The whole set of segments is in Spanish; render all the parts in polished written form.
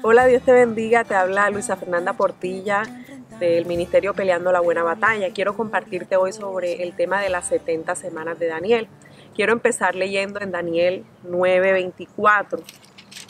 Hola, Dios te bendiga, te habla Luisa Fernanda Portilla del Ministerio Peleando la Buena Batalla. Quiero compartirte hoy sobre el tema de las 70 semanas de Daniel. Quiero empezar leyendo en Daniel 9:24.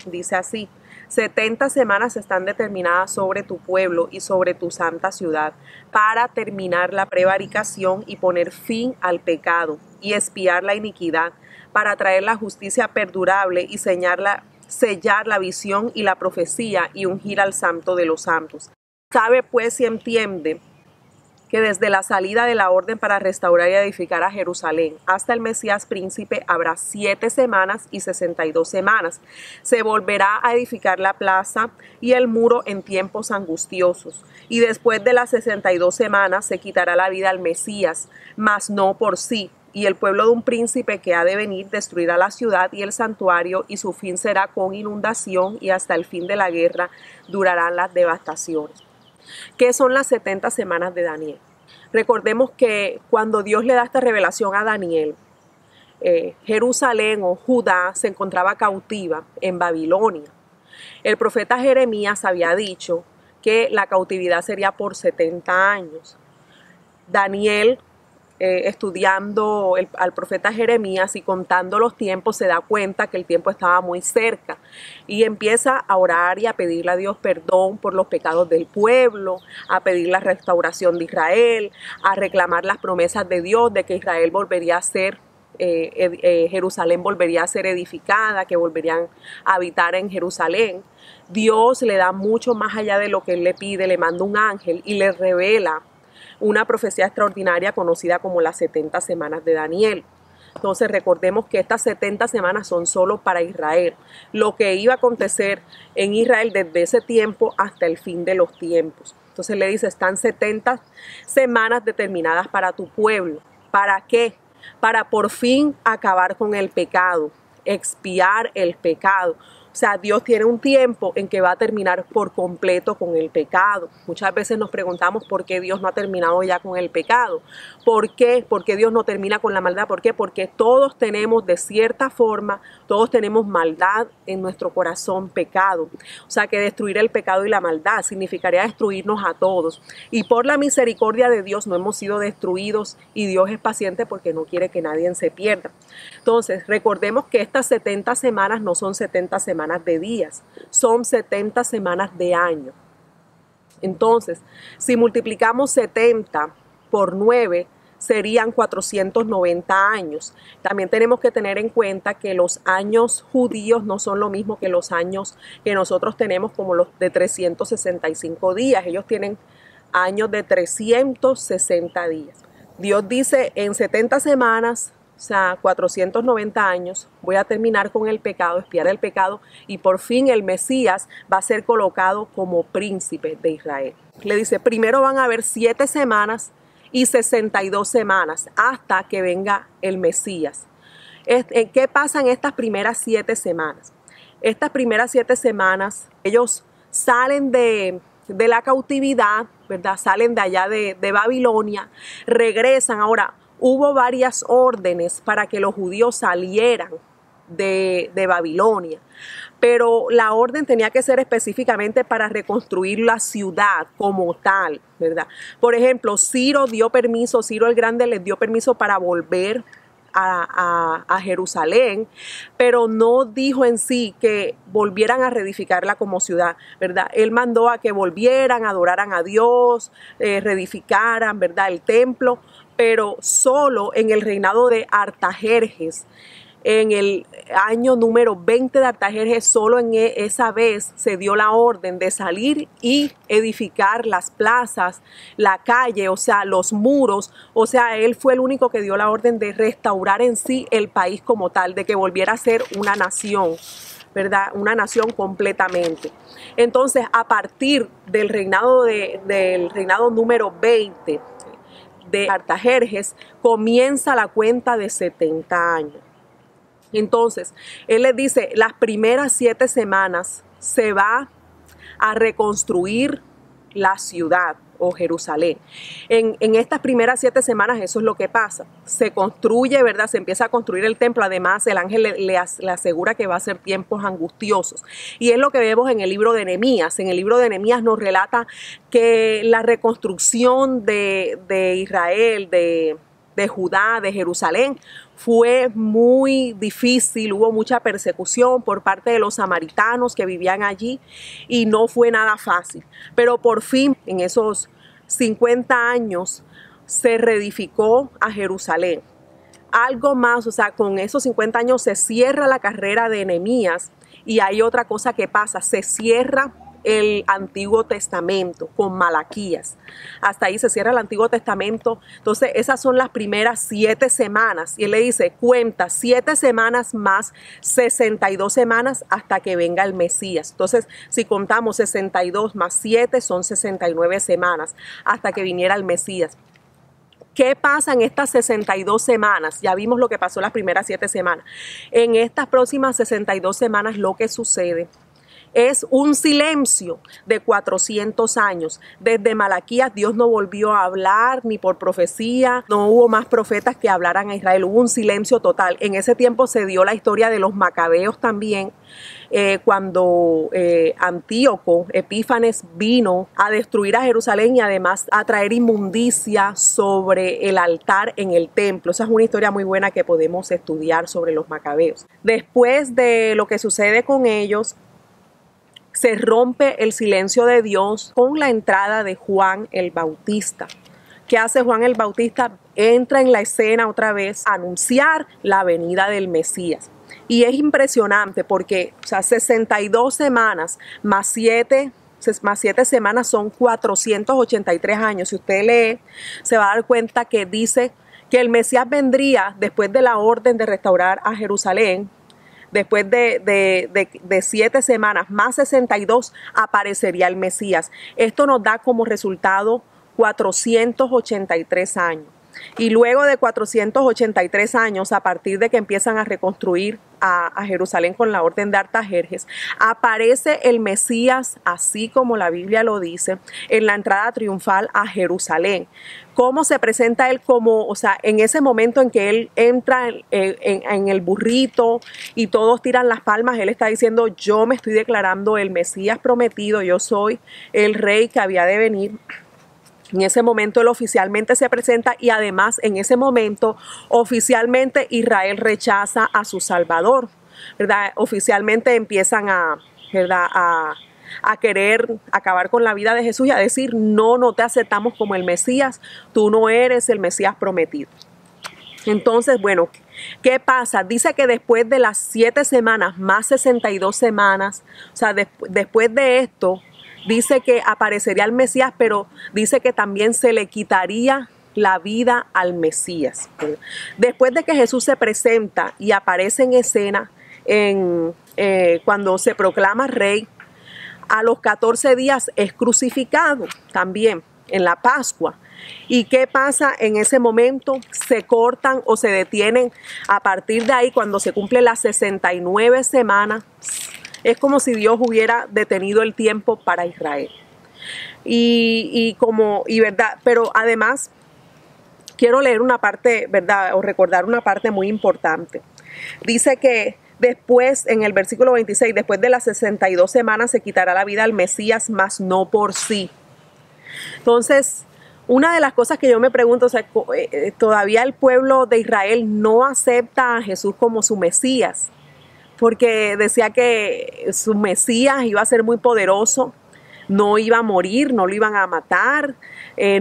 Dice así: 70 semanas están determinadas sobre tu pueblo y sobre tu santa ciudad, para terminar la prevaricación y poner fin al pecado y expiar la iniquidad, para traer la justicia perdurable y sellar la visión y la profecía y ungir al santo de los santos. Sabe pues y entiende que desde la salida de la orden para restaurar y edificar a Jerusalén hasta el Mesías príncipe habrá 7 semanas y 62 semanas. Se volverá a edificar la plaza y el muro en tiempos angustiosos. Y después de las 62 semanas se quitará la vida al Mesías, mas no por sí. Y el pueblo de un príncipe que ha de venir destruirá la ciudad y el santuario, y su fin será con inundación, y hasta el fin de la guerra durarán las devastaciones. ¿Qué son las 70 semanas de Daniel? Recordemos que cuando Dios le da esta revelación a Daniel, Jerusalén o Judá se encontraba cautiva en Babilonia. El profeta Jeremías había dicho que la cautividad sería por 70 años. Daniel, estudiando al profeta Jeremías y contando los tiempos, se da cuenta que el tiempo estaba muy cerca y empieza a orar y a pedirle a Dios perdón por los pecados del pueblo, a pedir la restauración de Israel, a reclamar las promesas de Dios de que Israel volvería a ser Jerusalén volvería a ser edificada, que volverían a habitar en Jerusalén. Dios le da mucho más allá de lo que él le pide, le manda un ángel y le revela una profecía extraordinaria conocida como las 70 semanas de Daniel. Entonces recordemos que estas 70 semanas son solo para Israel, lo que iba a acontecer en Israel desde ese tiempo hasta el fin de los tiempos. Entonces le dice, están 70 semanas determinadas para tu pueblo. ¿Para qué? Para por fin acabar con el pecado, expiar el pecado. O sea, Dios tiene un tiempo en que va a terminar por completo con el pecado. Muchas veces nos preguntamos por qué Dios no ha terminado ya con el pecado. ¿Por qué? ¿Por qué Dios no termina con la maldad? ¿Por qué? Porque todos tenemos, de cierta forma, todos tenemos maldad en nuestro corazón, pecado. O sea, que destruir el pecado y la maldad significaría destruirnos a todos. Y por la misericordia de Dios no hemos sido destruidos, y Dios es paciente porque no quiere que nadie se pierda. Entonces, recordemos que estas 70 semanas no son 70 semanas de días, son 70 semanas de año. Entonces, si multiplicamos 70 por 9, serían 490 años. También tenemos que tener en cuenta que los años judíos no son lo mismo que los años que nosotros tenemos, como los de 365 días. Ellos tienen años de 360 días. Dios dice, en 70 semanas, o sea, 490 años, voy a terminar con el pecado, expiar el pecado, y por fin el Mesías va a ser colocado como príncipe de Israel. Le dice, primero van a haber 7 semanas y 62 semanas hasta que venga el Mesías. ¿Qué pasa en estas primeras 7 semanas? Estas primeras 7 semanas, ellos salen de la cautividad, ¿verdad? Salen de allá de Babilonia, regresan. Ahora, hubo varias órdenes para que los judíos salieran de Babilonia, pero la orden tenía que ser específicamente para reconstruir la ciudad como tal, ¿verdad? Por ejemplo, Ciro el Grande les dio permiso para volver a Jerusalén, pero no dijo en sí que volvieran a reedificarla como ciudad, ¿verdad? Él mandó a que volvieran, adoraran a Dios, reedificaran, ¿verdad?, el templo, pero solo en el reinado de Artajerjes. En el año número 20 de Artajerjes, solo en esa vez se dio la orden de salir y edificar las plazas, la calle, o sea, los muros. O sea, él fue el único que dio la orden de restaurar en sí el país como tal, de que volviera a ser una nación, ¿verdad? Una nación completamente. Entonces, a partir del reinado número 20 de Artajerjes, comienza la cuenta de 70 años. Entonces, él les dice, las primeras 7 semanas se va a reconstruir la ciudad. o Jerusalén. En estas primeras 7 semanas eso es lo que pasa. Se construye, ¿verdad? Se empieza a construir el templo. Además, el ángel le asegura que va a ser tiempos angustiosos. Y es lo que vemos en el libro de Nehemías. En el libro de Nehemías nos relata que la reconstrucción de Israel, de Judá, de Jerusalén, fue muy difícil, hubo mucha persecución por parte de los samaritanos que vivían allí y no fue nada fácil. Pero por fin, en esos 50 años, se reedificó a Jerusalén. Algo más, o sea, con esos 50 años se cierra la carrera de Nehemías y hay otra cosa que pasa, se cierra el Antiguo Testamento con Malaquías. Hasta ahí se cierra el Antiguo Testamento. Entonces esas son las primeras 7 semanas. Y él le dice, cuenta 7 semanas más 62 semanas hasta que venga el Mesías. Entonces si contamos 62 más 7 son 69 semanas hasta que viniera el Mesías. ¿Qué pasa en estas 62 semanas? Ya vimos lo que pasó las primeras 7 semanas. En estas próximas 62 semanas lo que sucede es un silencio de 400 años. Desde Malaquías Dios no volvió a hablar ni por profecía, no hubo más profetas que hablaran a Israel, hubo un silencio total. En ese tiempo se dio la historia de los macabeos también, cuando Antíoco Epífanes vino a destruir a Jerusalén y además a traer inmundicia sobre el altar en el templo. Esa es una historia muy buena que podemos estudiar sobre los macabeos. Después de lo que sucede con ellos, se rompe el silencio de Dios con la entrada de Juan el Bautista. ¿Qué hace Juan el Bautista? Entra en la escena otra vez a anunciar la venida del Mesías. Y es impresionante porque, o sea, 62 semanas más 7 semanas son 483 años. Si usted lee, se va a dar cuenta que dice que el Mesías vendría después de la orden de restaurar a Jerusalén. Después de 7 semanas más 62 aparecería el Mesías. Esto nos da como resultado 483 años. Y luego de 483 años, a partir de que empiezan a reconstruir a Jerusalén con la orden de Artajerjes, aparece el Mesías, así como la Biblia lo dice, en la entrada triunfal a Jerusalén. ¿Cómo se presenta él? Como, o sea, en ese momento en que él entra en el burrito y todos tiran las palmas, él está diciendo, yo me estoy declarando el Mesías prometido, yo soy el rey que había de venir. En ese momento él oficialmente se presenta y además en ese momento oficialmente Israel rechaza a su Salvador, ¿verdad? Oficialmente empiezan ¿verdad? a querer acabar con la vida de Jesús y a decir, no te aceptamos como el Mesías, tú no eres el Mesías prometido. Entonces, bueno, ¿qué pasa? Dice que después de las 7 semanas más 62 semanas, o sea, después de esto, dice que aparecería el Mesías, pero dice que también se le quitaría la vida al Mesías. Después de que Jesús se presenta y aparece en escena cuando se proclama rey, a los 14 días es crucificado también en la Pascua. ¿Y qué pasa en ese momento? Se cortan o se detienen. A partir de ahí, cuando se cumplen las 69 semanas, es como si Dios hubiera detenido el tiempo para Israel. ¿Verdad? Pero además, quiero leer una parte, ¿verdad? O recordar una parte muy importante. Dice que después, en el versículo 26, después de las 62 semanas se quitará la vida al Mesías, mas no por sí. Entonces, una de las cosas que yo me pregunto, o sea, todavía el pueblo de Israel no acepta a Jesús como su Mesías, porque decía que su Mesías iba a ser muy poderoso, no iba a morir, no lo iban a matar,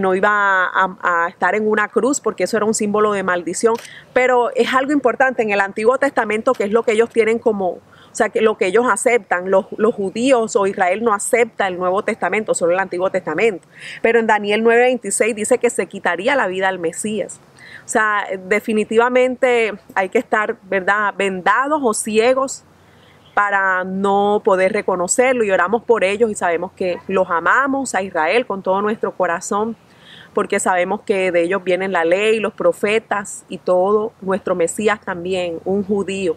no iba a estar en una cruz, porque eso era un símbolo de maldición. Pero es algo importante en el Antiguo Testamento, que es lo que ellos tienen como, o sea, que lo que ellos aceptan. Los judíos o Israel no acepta el Nuevo Testamento, solo el Antiguo Testamento. Pero en Daniel 9:26 dice que se quitaría la vida al Mesías. O sea, definitivamente hay que estar, ¿verdad?, vendados o ciegos para no poder reconocerlo, y oramos por ellos y sabemos que los amamos a Israel con todo nuestro corazón, porque sabemos que de ellos vienen la ley, los profetas y todo, nuestro Mesías también, un judío.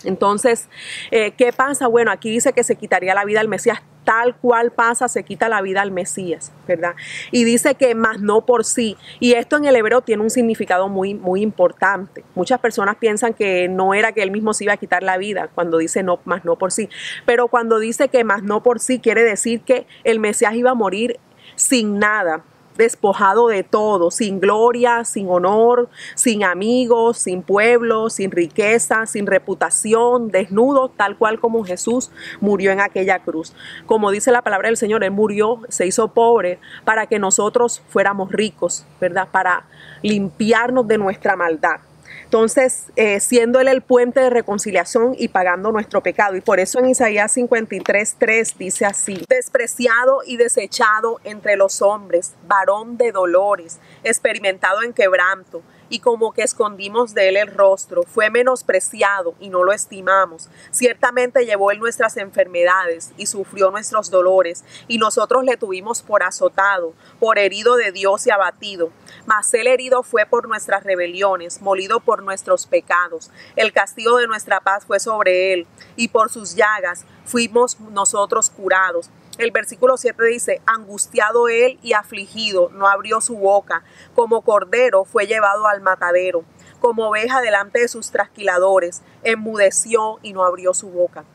Entonces, ¿qué pasa? Bueno, aquí dice que se quitaría la vida al Mesías. Tal cual pasa, se quita la vida al Mesías, ¿verdad? Y dice que más no por sí. Y esto en el hebreo tiene un significado muy, muy importante. Muchas personas piensan que no era que él mismo se iba a quitar la vida cuando dice no, más no por sí. Pero cuando dice que más no por sí, quiere decir que el Mesías iba a morir sin nada, despojado de todo, sin gloria, sin honor, sin amigos, sin pueblo, sin riqueza, sin reputación, desnudo, tal cual como Jesús murió en aquella cruz. Como dice la palabra del Señor, Él murió, se hizo pobre para que nosotros fuéramos ricos, ¿verdad? Para limpiarnos de nuestra maldad. Entonces, siendo Él el puente de reconciliación y pagando nuestro pecado. Y por eso en Isaías 53:3 dice así: despreciado y desechado entre los hombres, varón de dolores, experimentado en quebranto, y como que escondimos de él el rostro, fue menospreciado y no lo estimamos. Ciertamente llevó él nuestras enfermedades y sufrió nuestros dolores, y nosotros le tuvimos por azotado, por herido de Dios y abatido. Mas él herido fue por nuestras rebeliones, molido por nuestros pecados. El castigo de nuestra paz fue sobre él, y por sus llagas fuimos nosotros curados. El versículo 7 dice: angustiado él y afligido, no abrió su boca. Como cordero fue llevado al matadero, como oveja delante de sus trasquiladores, enmudeció y no abrió su boca.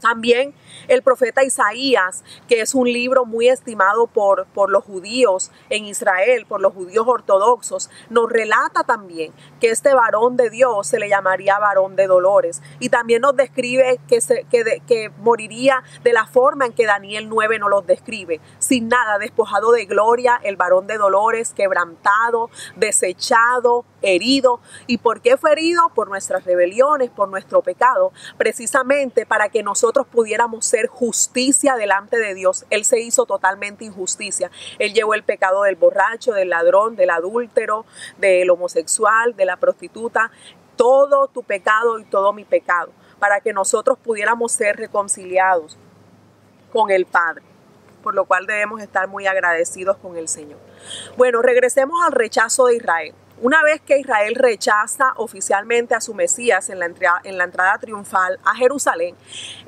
También el profeta Isaías, que es un libro muy estimado por los judíos en Israel, por los judíos ortodoxos, nos relata también que este varón de Dios se le llamaría varón de dolores. Y también nos describe que moriría de la forma en que Daniel 9 nos lo describe, sin nada, despojado de gloria, el varón de dolores, quebrantado, desechado, herido. ¿Y por qué fue herido? Por nuestras rebeliones, por nuestro pecado, precisamente para que nosotros pudiéramos ser justicia delante de Dios. Él se hizo totalmente injusticia. Él llevó el pecado del borracho, del ladrón, del adúltero, del homosexual, de la prostituta, todo tu pecado y todo mi pecado, para que nosotros pudiéramos ser reconciliados con el Padre, por lo cual debemos estar muy agradecidos con el Señor. Bueno, regresemos al rechazo de Israel. Una vez que Israel rechaza oficialmente a su Mesías en la entrada triunfal a Jerusalén,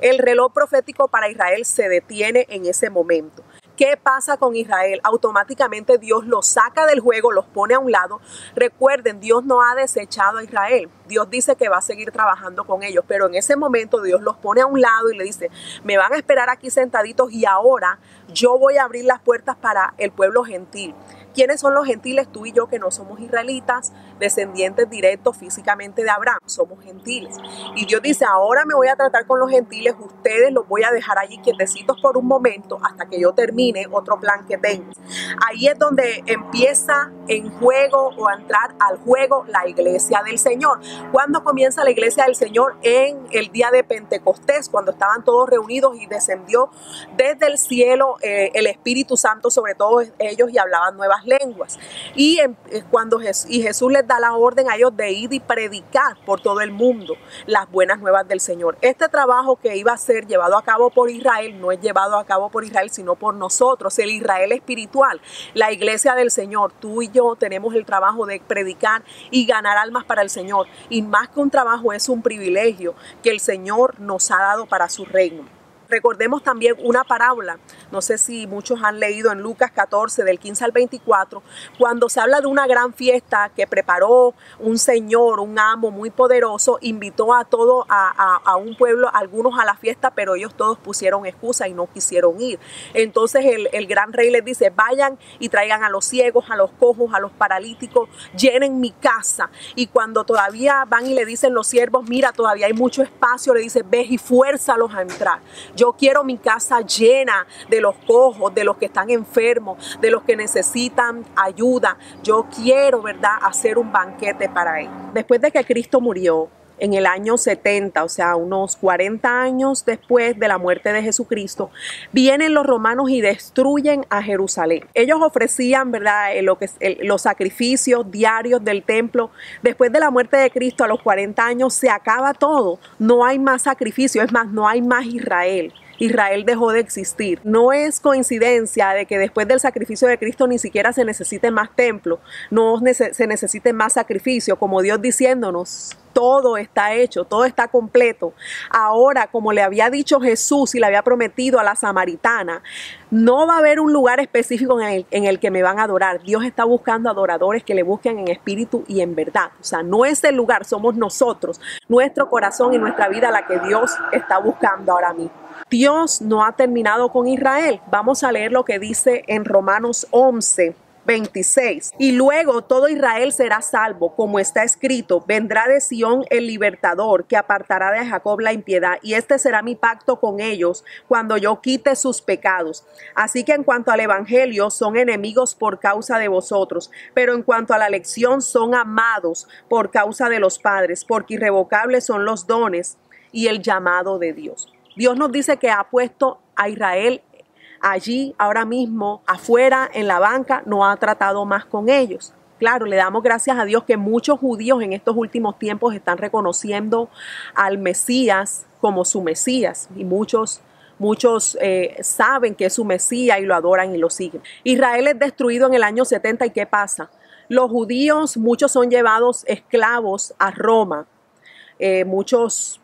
el reloj profético para Israel se detiene en ese momento. ¿Qué pasa con Israel? Automáticamente Dios los saca del juego, los pone a un lado. Recuerden, Dios no ha desechado a Israel. Dios dice que va a seguir trabajando con ellos, pero en ese momento Dios los pone a un lado y le dice: me van a esperar aquí sentaditos y ahora yo voy a abrir las puertas para el pueblo gentil. ¿Quiénes son los gentiles? Tú y yo, que no somos israelitas, descendientes directos físicamente de Abraham, somos gentiles. Y Dios dice: ahora me voy a tratar con los gentiles, ustedes los voy a dejar allí quietecitos por un momento hasta que yo termine otro plan que tengo. Ahí es donde empieza en juego o a entrar al juego la iglesia del Señor. ¿Cuándo comienza la iglesia del Señor? En el día de Pentecostés, cuando estaban todos reunidos y descendió desde el cielo el Espíritu Santo sobre todos ellos y hablaban nuevas lenguas. Y cuando Jesús les da la orden a ellos de ir y predicar por todo el mundo las buenas nuevas del Señor. Este trabajo que iba a ser llevado a cabo por Israel no es llevado a cabo por Israel, sino por nosotros, el Israel espiritual, la iglesia del Señor. Tú y yo tenemos el trabajo de predicar y ganar almas para el Señor. Y más que un trabajo, es un privilegio que el Señor nos ha dado para su reino. Recordemos también una parábola, no sé si muchos han leído en Lucas 14, del 15 al 24, cuando se habla de una gran fiesta que preparó un señor, un amo muy poderoso, invitó a todo, a un pueblo, algunos a la fiesta, pero ellos todos pusieron excusa y no quisieron ir. Entonces el gran rey les dice: vayan y traigan a los ciegos, a los cojos, a los paralíticos, llenen mi casa. Y cuando todavía van y le dicen los siervos: mira, todavía hay mucho espacio, le dice: ve y fuérzalos a entrar. Yo quiero mi casa llena de los cojos, de los que están enfermos, de los que necesitan ayuda. Yo quiero, ¿verdad?, hacer un banquete para ellos. Después de que Cristo murió en el año 70, o sea, unos 40 años después de la muerte de Jesucristo, vienen los romanos y destruyen a Jerusalén. Ellos ofrecían, ¿verdad?, los sacrificios diarios del templo. Después de la muerte de Cristo, a los 40 años, se acaba todo. No hay más sacrificio, es más, no hay más Israel. Israel dejó de existir. No es coincidencia de que después del sacrificio de Cristo ni siquiera se necesite más templo, no se necesite más sacrificio, como Dios diciéndonos, todo está hecho, todo está completo. Ahora, como le había dicho Jesús y le había prometido a la samaritana, no va a haber un lugar específico en el que me van a adorar. Dios está buscando adoradores que le busquen en espíritu y en verdad. O sea, no es el lugar, somos nosotros, nuestro corazón y nuestra vida la que Dios está buscando ahora mismo. Dios no ha terminado con Israel. Vamos a leer lo que dice en Romanos 11:26. Y luego todo Israel será salvo, como está escrito, vendrá de Sión el libertador, que apartará de Jacob la impiedad, y este será mi pacto con ellos, cuando yo quite sus pecados. Así que en cuanto al evangelio, son enemigos por causa de vosotros, pero en cuanto a la elección, son amados por causa de los padres, porque irrevocables son los dones y el llamado de Dios. Dios nos dice que ha puesto a Israel allí, ahora mismo, afuera, en la banca, no ha tratado más con ellos. Claro, le damos gracias a Dios que muchos judíos en estos últimos tiempos están reconociendo al Mesías como su Mesías, y muchos saben que es su Mesías y lo adoran y lo siguen. Israel es destruido en el año 70, ¿y qué pasa? Los judíos, muchos son llevados esclavos a Roma. Muchos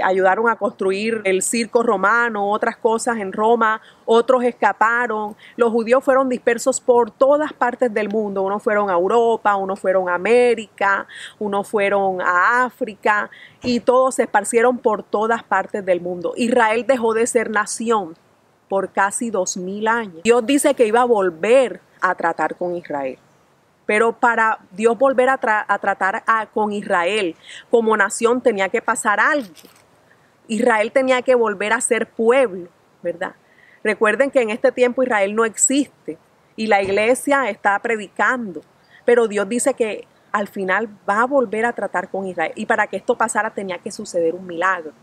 ayudaron a construir el circo romano, otras cosas en Roma, otros escaparon. Los judíos fueron dispersos por todas partes del mundo. Unos fueron a Europa, unos fueron a América, unos fueron a África, y todos se esparcieron por todas partes del mundo. Israel dejó de ser nación por casi 2000 años. Dios dice que iba a volver a tratar con Israel. Pero para Dios volver a tratar con Israel como nación tenía que pasar algo. Israel tenía que volver a ser pueblo, ¿verdad? Recuerden que en este tiempo Israel no existe y la iglesia está predicando. Pero Dios dice que al final va a volver a tratar con Israel. Y para que esto pasara tenía que suceder un milagro.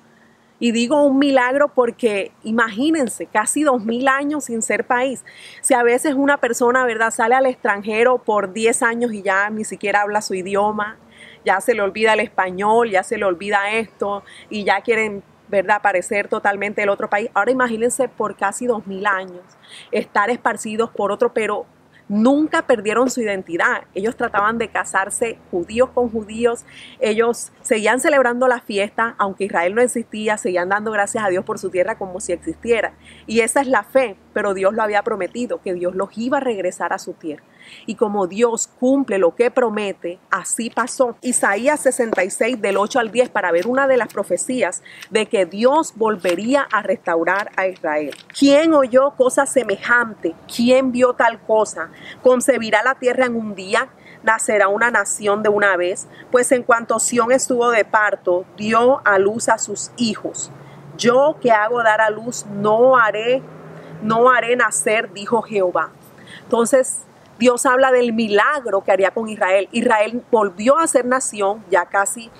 Y digo un milagro porque imagínense, casi 2000 años sin ser país. Si a veces una persona, ¿verdad?, sale al extranjero por 10 años y ya ni siquiera habla su idioma, ya se le olvida el español, ya se le olvida esto y ya quieren, ¿verdad?, parecer totalmente el otro país. Ahora imagínense por casi 2000 años estar esparcidos por otro, pero nunca perdieron su identidad. Ellos trataban de casarse judíos con judíos. Ellos seguían celebrando la fiesta, aunque Israel no existía, seguían dando gracias a Dios por su tierra como si existiera. Y esa es la fe, pero Dios lo había prometido, que Dios los iba a regresar a su tierra. Y como Dios cumple lo que promete, así pasó. Isaías 66 del 8 al 10 para ver una de las profecías de que Dios volvería a restaurar a Israel. ¿Quién oyó cosa semejante? ¿Quién vio tal cosa? ¿Concebirá la tierra en un día? ¿Nacerá una nación de una vez? Pues en cuanto Sión estuvo de parto, dio a luz a sus hijos. Yo que hago dar a luz, no haré nacer, dijo Jehová. Entonces, Dios habla del milagro que haría con Israel. Israel volvió a ser nación, ya casi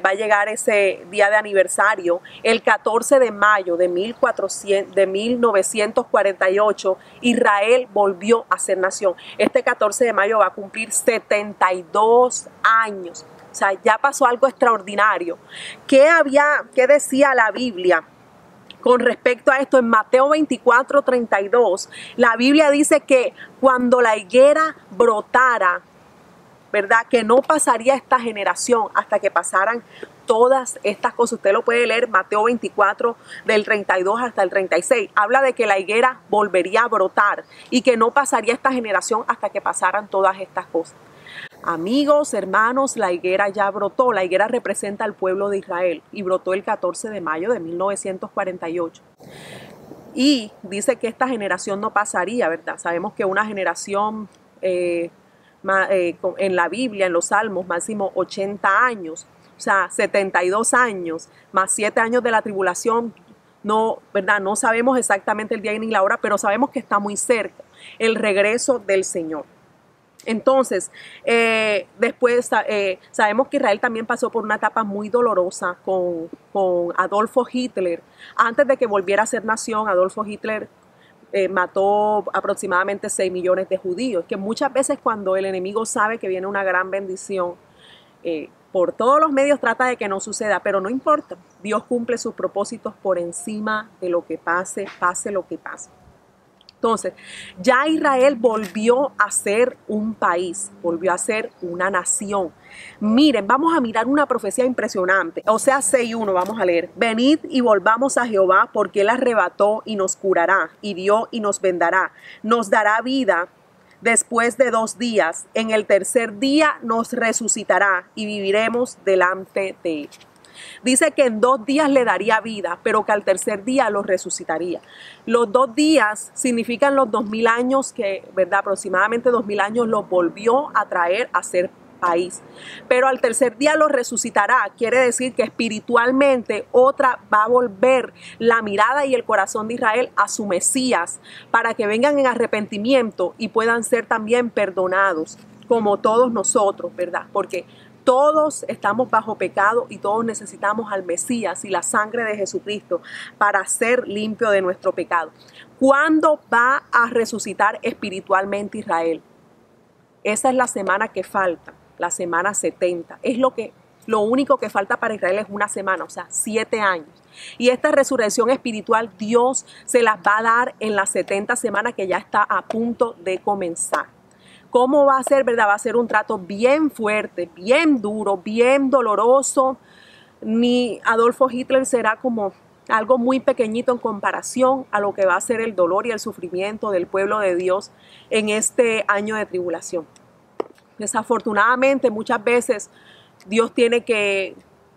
va a llegar ese día de aniversario. El 14 de mayo de 1948, Israel volvió a ser nación. Este 14 de mayo va a cumplir 72 años. O sea, ya pasó algo extraordinario. ¿Qué decía la Biblia con respecto a esto? En Mateo 24:32, la Biblia dice que cuando la higuera brotara, ¿verdad?, que no pasaría esta generación hasta que pasaran todas estas cosas. Usted lo puede leer, Mateo 24 del 32 hasta el 36. Habla de que la higuera volvería a brotar y que no pasaría esta generación hasta que pasaran todas estas cosas. Amigos, hermanos, la higuera ya brotó. La higuera representa al pueblo de Israel y brotó el 14 de mayo de 1948. Y dice que esta generación no pasaría, ¿verdad? Sabemos que una generación en la Biblia, en los Salmos, máximo 80 años, o sea, 72 años, más 7 años de la tribulación. No, ¿verdad? No sabemos exactamente el día ni la hora, pero sabemos que está muy cerca el regreso del Señor. Entonces, después sabemos que Israel también pasó por una etapa muy dolorosa con Adolfo Hitler. Antes de que volviera a ser nación, Adolfo Hitler mató aproximadamente 6 millones de judíos. Que muchas veces cuando el enemigo sabe que viene una gran bendición, por todos los medios trata de que no suceda, pero no importa. Dios cumple sus propósitos por encima de lo que pase, pase lo que pase. Entonces, ya Israel volvió a ser un país, volvió a ser una nación. Miren, vamos a mirar una profecía impresionante. Oseas 6:1, vamos a leer. Venid y volvamos a Jehová, porque Él arrebató y nos curará, hirió y nos vendará. Nos dará vida después de 2 días. En el tercer día nos resucitará y viviremos delante de Él. Dice que en 2 días le daría vida, pero que al tercer día lo resucitaría. Los 2 días significan los 2000 años que, ¿verdad? Aproximadamente 2000 años los volvió a traer a ser país. Pero al tercer día lo resucitará. Quiere decir que espiritualmente otra va a volver la mirada y el corazón de Israel a su Mesías para que vengan en arrepentimiento y puedan ser también perdonados, como todos nosotros, ¿verdad? Porque todos estamos bajo pecado y todos necesitamos al Mesías y la sangre de Jesucristo para ser limpio de nuestro pecado. ¿Cuándo va a resucitar espiritualmente Israel? Esa es la semana que falta, la semana 70. Lo único que falta para Israel es una semana, o sea, 7 años. Y esta resurrección espiritual Dios se las va a dar en las 70 semanas que ya está a punto de comenzar. ¿Cómo va a ser, verdad? Va a ser un trato bien fuerte, bien duro, bien doloroso. Ni Adolfo Hitler será como algo muy pequeñito en comparación a lo que va a ser el dolor y el sufrimiento del pueblo de Dios en este año de tribulación. Desafortunadamente, muchas veces Dios tiene que,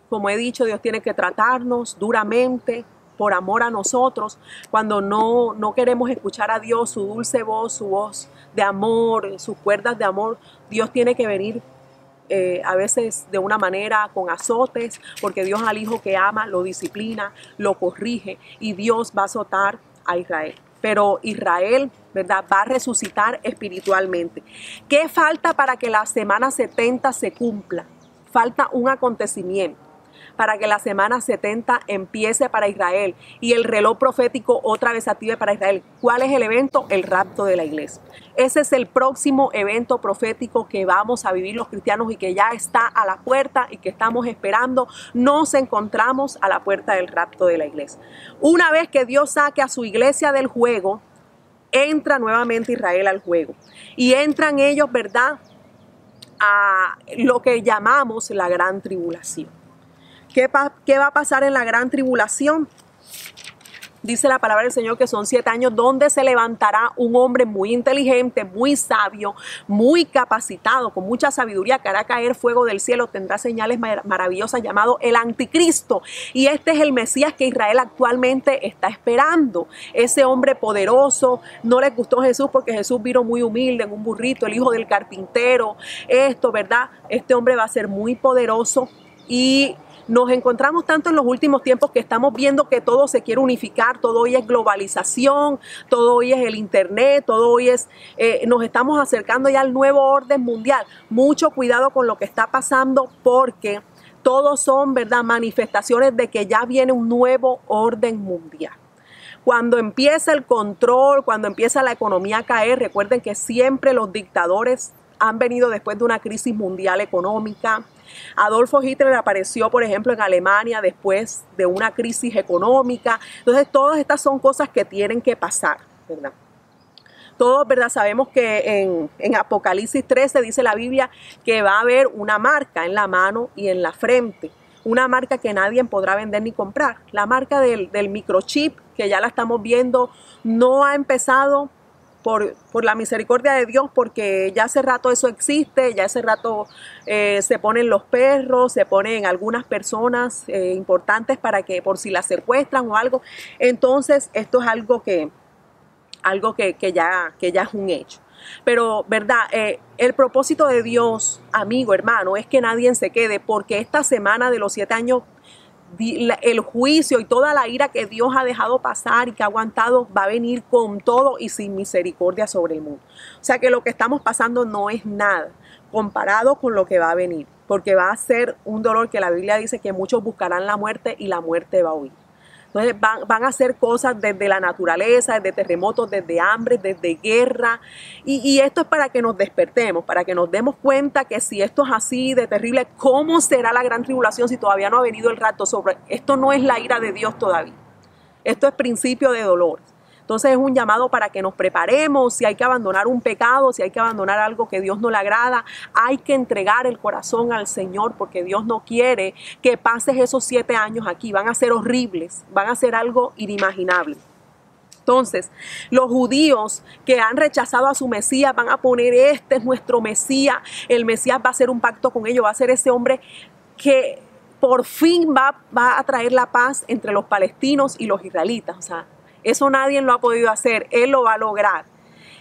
como he dicho, Dios tiene que tratarnos duramente por amor a nosotros, cuando no queremos escuchar a Dios, su dulce voz, su voz de amor, sus cuerdas de amor. Dios tiene que venir a veces de una manera con azotes, porque Dios al hijo que ama lo disciplina, lo corrige, y Dios va a azotar a Israel. Pero Israel, ¿verdad?, va a resucitar espiritualmente. ¿Qué falta para que la semana 70 se cumpla? Falta un acontecimiento para que la semana 70 empiece para Israel y el reloj profético otra vez active para Israel. ¿Cuál es el evento? El rapto de la iglesia. Ese es el próximo evento profético que vamos a vivir los cristianos y que ya está a la puerta y que estamos esperando. Nos encontramos a la puerta del rapto de la iglesia. Una vez que Dios saque a su iglesia del juego, entra nuevamente Israel al juego. Y entran ellos, ¿verdad?, a lo que llamamos la gran tribulación. ¿Qué va a pasar en la gran tribulación? Dice la palabra del Señor que son 7 años donde se levantará un hombre muy inteligente, muy sabio, muy capacitado, con mucha sabiduría, que hará caer fuego del cielo, tendrá señales maravillosas, llamado el anticristo. Y este es el Mesías que Israel actualmente está esperando. Ese hombre poderoso. No les gustó Jesús porque Jesús vino muy humilde en un burrito, el hijo del carpintero. Esto, ¿verdad? Este hombre va a ser muy poderoso y nos encontramos tanto en los últimos tiempos que estamos viendo que todo se quiere unificar, todo hoy es globalización, todo hoy es el internet, todo hoy es, nos estamos acercando ya al nuevo orden mundial. Mucho cuidado con lo que está pasando porque todos son, ¿verdad?, manifestaciones de que ya viene un nuevo orden mundial. Cuando empieza el control, cuando empieza la economía a caer, recuerden que siempre los dictadores han venido después de una crisis mundial económica. Adolfo Hitler apareció, por ejemplo, en Alemania después de una crisis económica. Entonces, todas estas son cosas que tienen que pasar, ¿verdad? Todos, ¿verdad?, sabemos que en Apocalipsis 13 dice la Biblia que va a haber una marca en la mano y en la frente. Una marca que nadie podrá vender ni comprar. La marca del microchip, que ya la estamos viendo, no ha empezado por la misericordia de Dios, porque ya hace rato eso existe, ya hace rato se ponen los perros, se ponen algunas personas importantes para que por si las secuestran o algo. Entonces esto es algo que ya es un hecho. Pero, ¿verdad? El propósito de Dios, amigo, hermano, es que nadie se quede, porque esta semana de los 7 años, el juicio y toda la ira que Dios ha dejado pasar y que ha aguantado va a venir con todo y sin misericordia sobre el mundo. O sea que lo que estamos pasando no es nada comparado con lo que va a venir, porque va a ser un dolor que la Biblia dice que muchos buscarán la muerte y la muerte va a huir. Entonces van a hacer cosas desde la naturaleza, desde terremotos, desde hambre, desde guerra. Y esto es para que nos despertemos, para que nos demos cuenta que si esto es así de terrible, ¿cómo será la gran tribulación si todavía no ha venido el rapto? Esto no es la ira de Dios todavía. Esto es principio de dolor. Entonces es un llamado para que nos preparemos. Si hay que abandonar un pecado, si hay que abandonar algo que Dios no le agrada, hay que entregar el corazón al Señor, porque Dios no quiere que pases esos 7 años aquí. Van a ser horribles, van a ser algo inimaginable. Entonces, los judíos que han rechazado a su Mesías van a poner: este es nuestro Mesías. El Mesías va a hacer un pacto con ellos, va a ser ese hombre que por fin va a traer la paz entre los palestinos y los israelitas. O sea, eso nadie lo ha podido hacer, Él lo va a lograr.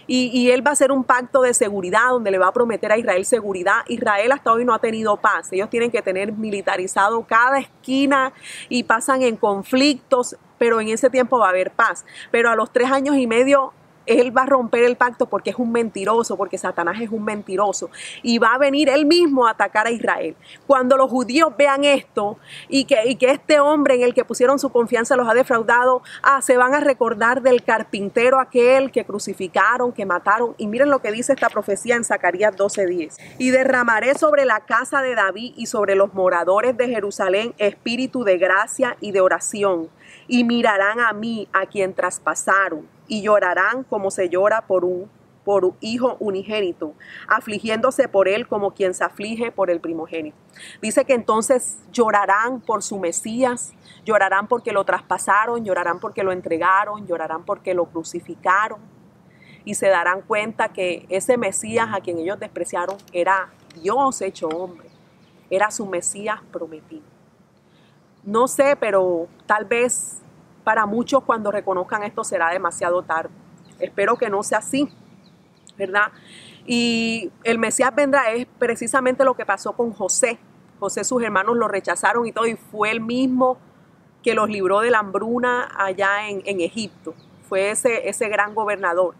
Y Él va a hacer un pacto de seguridad donde le va a prometer a Israel seguridad. Israel hasta hoy no ha tenido paz. Ellos tienen que tener militarizado cada esquina y pasan en conflictos, pero en ese tiempo va a haber paz. Pero a los 3 años y medio Él va a romper el pacto porque es un mentiroso, porque Satanás es un mentiroso. Y va a venir Él mismo a atacar a Israel. Cuando los judíos vean esto y que este hombre en el que pusieron su confianza los ha defraudado, se van a recordar del carpintero aquel que crucificaron, que mataron. Y miren lo que dice esta profecía en Zacarías 12:10. Y derramaré sobre la casa de David y sobre los moradores de Jerusalén espíritu de gracia y de oración. Y mirarán a mí, a quien traspasaron, y llorarán como se llora por un hijo unigénito, afligiéndose por él como quien se aflige por el primogénito. Dice que entonces llorarán por su Mesías, llorarán porque lo traspasaron, llorarán porque lo entregaron, llorarán porque lo crucificaron, y se darán cuenta que ese Mesías a quien ellos despreciaron era Dios hecho hombre, era su Mesías prometido. No sé, pero tal vez para muchos cuando reconozcan esto será demasiado tarde. Espero que no sea así, ¿verdad? Y el Mesías vendrá, es precisamente lo que pasó con José. José, sus hermanos lo rechazaron y todo, y fue él mismo que los libró de la hambruna allá en Egipto. Fue ese gran gobernador.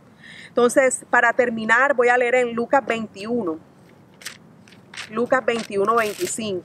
Entonces, para terminar, voy a leer en Lucas 21. Lucas 21:25.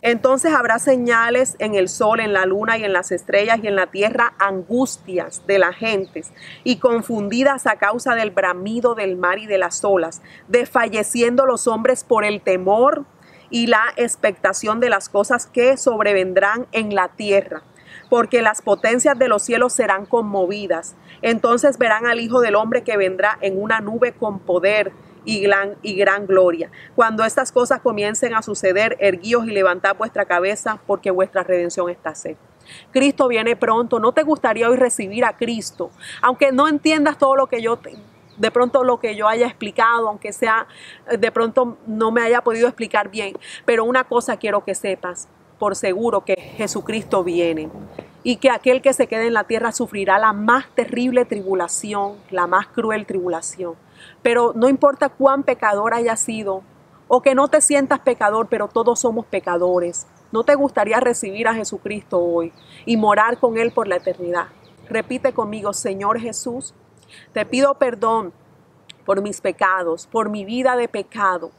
Entonces habrá señales en el sol, en la luna y en las estrellas, y en la tierra angustias de las gentes, y confundidas a causa del bramido del mar y de las olas, desfalleciendo los hombres por el temor y la expectación de las cosas que sobrevendrán en la tierra. Porque las potencias de los cielos serán conmovidas. Entonces verán al Hijo del Hombre que vendrá en una nube con poder y gran gloria. Cuando estas cosas comiencen a suceder, erguíos y levantad vuestra cabeza, porque vuestra redención está cerca. Cristo viene pronto. ¿No te gustaría hoy recibir a Cristo? Aunque no entiendas todo lo que de pronto lo que yo haya explicado, aunque sea de pronto no me haya podido explicar bien, pero una cosa quiero que sepas por seguro, que Jesucristo viene, y que aquel que se quede en la tierra sufrirá la más terrible tribulación, la más cruel tribulación. Pero no importa cuán pecador hayas sido, o que no te sientas pecador, pero todos somos pecadores. ¿No te gustaría recibir a Jesucristo hoy y morar con Él por la eternidad? Repite conmigo: Señor Jesús, te pido perdón por mis pecados, por mi vida de pecado.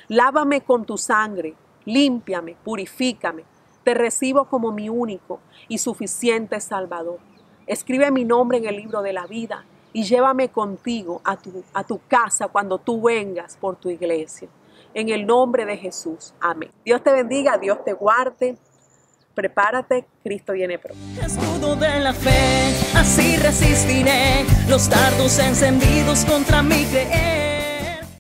Lávame con tu sangre, límpiame, purifícame. Te recibo como mi único y suficiente Salvador. Escribe mi nombre en el libro de la vida y llévame contigo a tu casa cuando tú vengas por tu iglesia. En el nombre de Jesús. Amén. Dios te bendiga, Dios te guarde. Prepárate, Cristo viene pronto. Escudo de la fe, así resistiré los dardos encendidos contra mi creer.